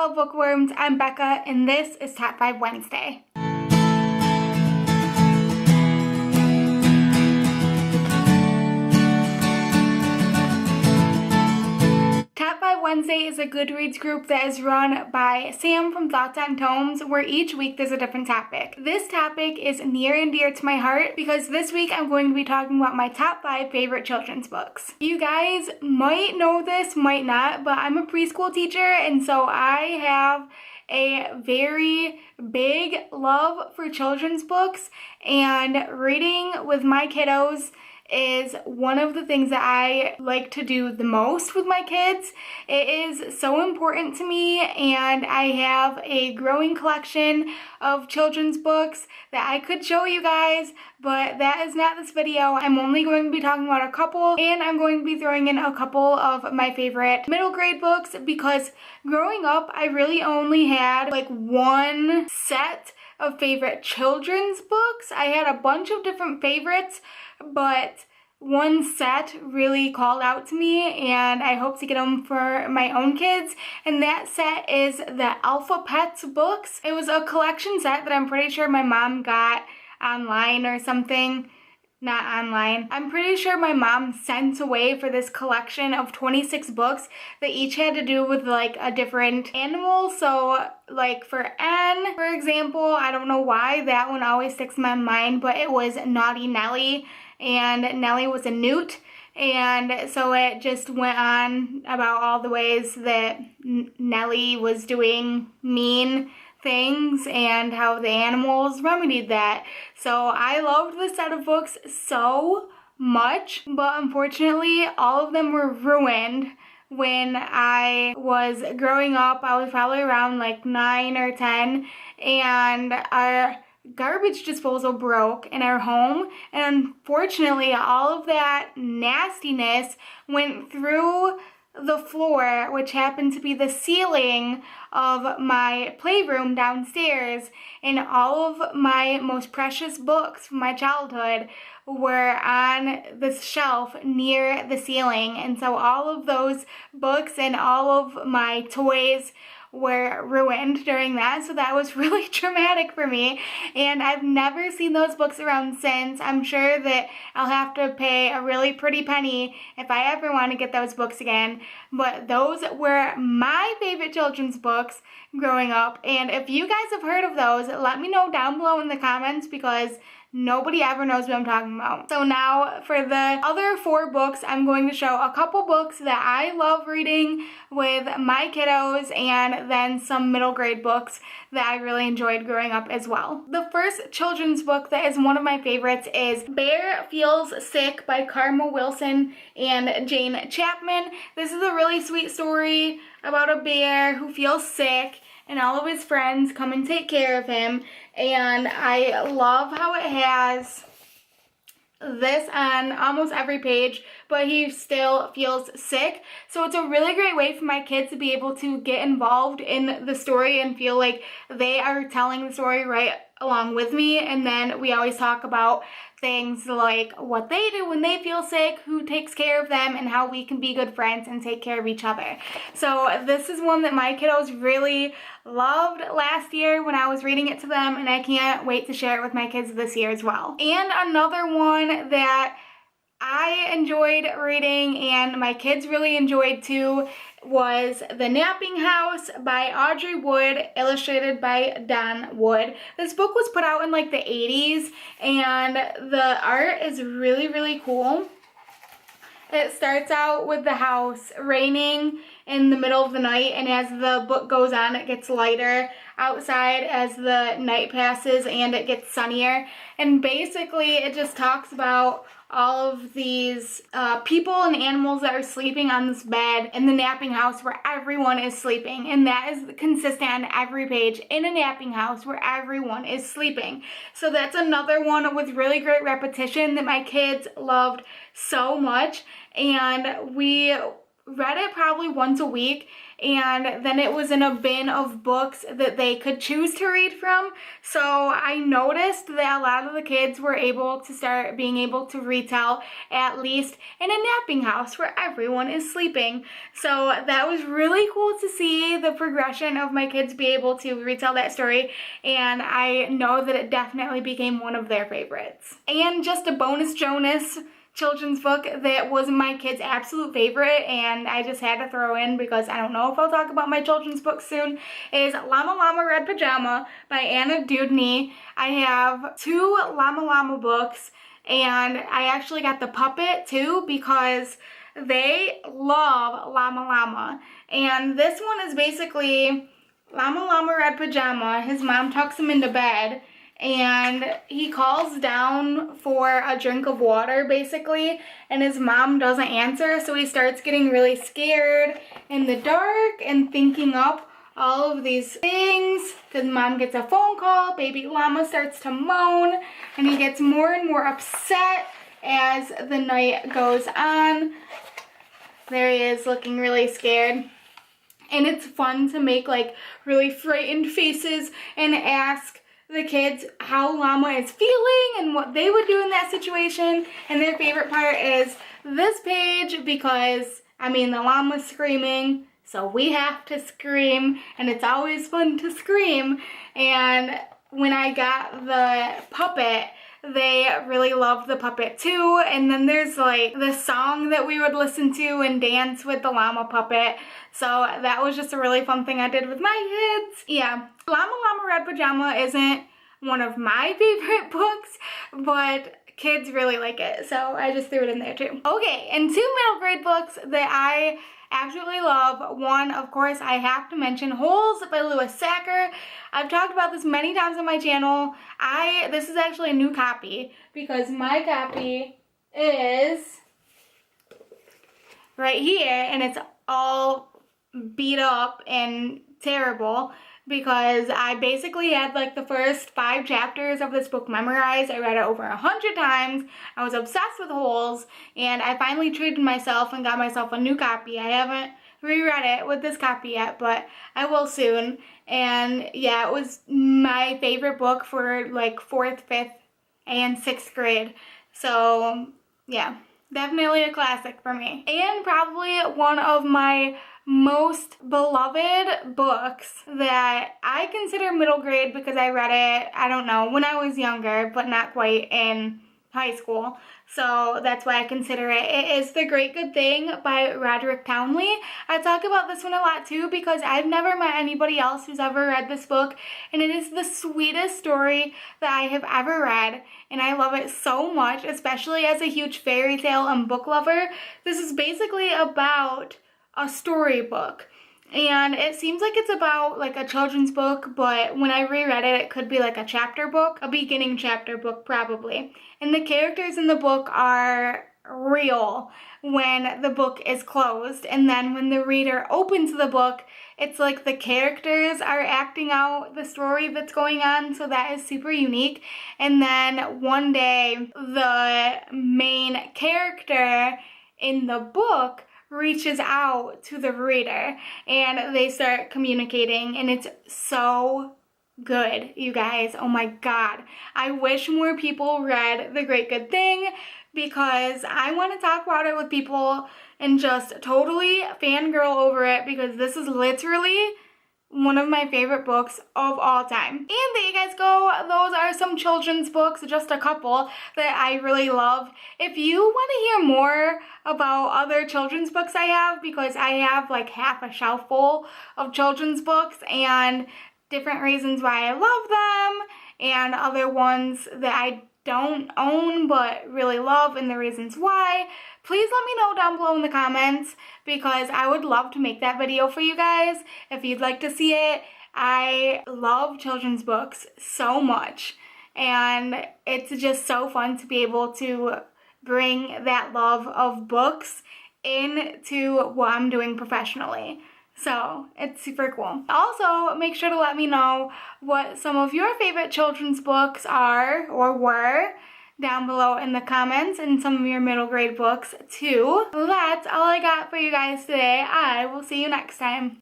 fellow bookworms, I'm Becca and this is Top 5 Wednesday. Top 5 Wednesday is a Goodreads group that is run by Sam from Thoughts on Tomes, where each week there's a different topic. This topic is near and dear to my heart because this week I'm going to be talking about my top 5 favorite children's books. You guys might know this, might not, but I'm a preschool teacher and so I have a very big love for children's books, and reading with my kiddos is one of the things that I like to do the most with my kids. It is so important to me, and I have a growing collection of children's books that I could show you guys, but that is not this video. I'm only going to be talking about a couple, and I'm going to be throwing in a couple of my favorite middle grade books because growing up I really only had like one set of favorite children's books. I had a bunch of different favorites, but one set really called out to me and I hope to get them for my own kids, and that set is the Alpha Pets books. It was a collection set that I'm pretty sure my mom got online or something. Not online. I'm pretty sure my mom sent away for this collection of 26 books that each had to do with like a different animal. So like for N, for example, I don't know why that one always sticks in my mind, but it was Naughty Nelly, and Nelly was a newt. And so it just went on about all the ways that Nelly was doing mean things and how the animals remedied that. So I loved this set of books so much, but unfortunately all of them were ruined when I was growing up. I was probably around like 9 or 10, and our garbage disposal broke in our home, and unfortunately all of that nastiness went through the floor, which happened to be the ceiling of my playroom downstairs, and all of my most precious books from my childhood were on this shelf near the ceiling, and so all of those books and all of my toys were ruined during that, so that was really traumatic for me, and I've never seen those books around since. I'm sure that I'll have to pay a really pretty penny if I ever want to get those books again, but those were my favorite children's books growing up, and if you guys have heard of those, let me know down below in the comments because nobody ever knows what I'm talking about. So now for the other 4 books, I'm going to show a couple books that I love reading with my kiddos, and then some middle grade books that I really enjoyed growing up as well. The first children's book that is one of my favorites is Bear Feels Sick by Karma Wilson and Jane Chapman. This is a really sweet story about a bear who feels sick and all of his friends come and take care of him, and I love how it has this on almost every page, but he still feels sick. So it's a really great way for my kids to be able to get involved in the story and feel like they are telling the story right along with me, and then we always talk about things like what they do when they feel sick, who takes care of them, and how we can be good friends and take care of each other. So this is one that my kiddos really loved last year when I was reading it to them, and I can't wait to share it with my kids this year as well. And another one that I enjoyed reading and my kids really enjoyed too was The Napping House by Audrey Wood, illustrated by Don Wood. This book was put out in like the 80s, and the art is really, really cool. It starts out with the house raining in the middle of the night, and as the book goes on, it gets lighter outside as the night passes and it gets sunnier. And basically it just talks about all of these people and animals that are sleeping on this bed in the napping house where everyone is sleeping, and that is consistent on every page, in a napping house where everyone is sleeping. So that's another one with really great repetition that my kids loved so much, and we read it probably once a week, and then it was in a bin of books that they could choose to read from. So I noticed that a lot of the kids were able to start being able to retell at least in a napping house where everyone is sleeping. So that was really cool to see the progression of my kids be able to retell that story, and I know that it definitely became one of their favorites. And just a bonus Jonas children's book that was my kids' absolute favorite, and I just had to throw in because I don't know if I'll talk about my children's book soon, is Llama Red Pajama by Anna Dewdney. I have 2 Llama books, and I actually got the puppet too because they love Llama. And this one is basically Llama Red Pajama. His mom tucks him into bed, and he calls down for a drink of water basically, and his mom doesn't answer, so he starts getting really scared in the dark and thinking up all of these things because mom gets a phone call. Baby llama starts to moan, and he gets more and more upset as the night goes on. There he is looking really scared. And it's fun to make like really frightened faces and ask the kids how Llama is feeling and what they would do in that situation. And their favorite part is this page because, I mean, the llama's screaming, so we have to scream, and it's always fun to scream. And when I got the puppet, they really loved the puppet too. And then there's like the song that we would listen to and dance with the llama puppet. So that was just a really fun thing I did with my kids. Yeah, Llama Red Pajama isn't one of my favorite books, but kids really like it, so I just threw it in there too. Okay, and 2 middle grade books that I absolutely love. One, of course, I have to mention Holes by Lewis Sacker. I've talked about this many times on my channel. This is actually a new copy because my copy is right here, and it's all beat up and terrible because I basically had like the first 5 chapters of this book memorized. I read it over 100 times. I was obsessed with Holes, and I finally treated myself and got myself a new copy. I haven't reread it with this copy yet, but I will soon. And yeah, it was my favorite book for like 4th, 5th, and 6th grade. So yeah, definitely a classic for me. And probably one of my most beloved books that I consider middle grade because I read it, I don't know, when I was younger, but not quite in high school. So that's why I consider it. It is The Great Good Thing by Roderick Townley. I talk about this one a lot too because I've never met anybody else who's ever read this book, and it is the sweetest story that I have ever read, and I love it so much, especially as a huge fairy tale and book lover. This is basically about a storybook, and it seems like it's about like a children's book, but when I reread it, it could be like a chapter book, a beginning chapter book probably. And the characters in the book are real when the book is closed, and then when the reader opens the book, it's like the characters are acting out the story that's going on, so that is super unique. And then one day the main character in the book reaches out to the reader and they start communicating, and it's so good, you guys. Oh my god, I wish more people read The Great Good Thing because I want to talk about it with people and just totally fangirl over it because this is literally one of my favorite books of all time. And there you guys go. Those are some children's books, just a couple that I really love. If you want to hear more about other children's books I have, because I have like half a shelf full of children's books and different reasons why I love them and other ones that I don't own but really love and the reasons why, please let me know down below in the comments because I would love to make that video for you guys if you'd like to see it. I love children's books so much, and it's just so fun to be able to bring that love of books into what I'm doing professionally. So it's super cool. Also, make sure to let me know what some of your favorite children's books are or were down below in the comments, and some of your middle grade books too. That's all I got for you guys today. I will see you next time.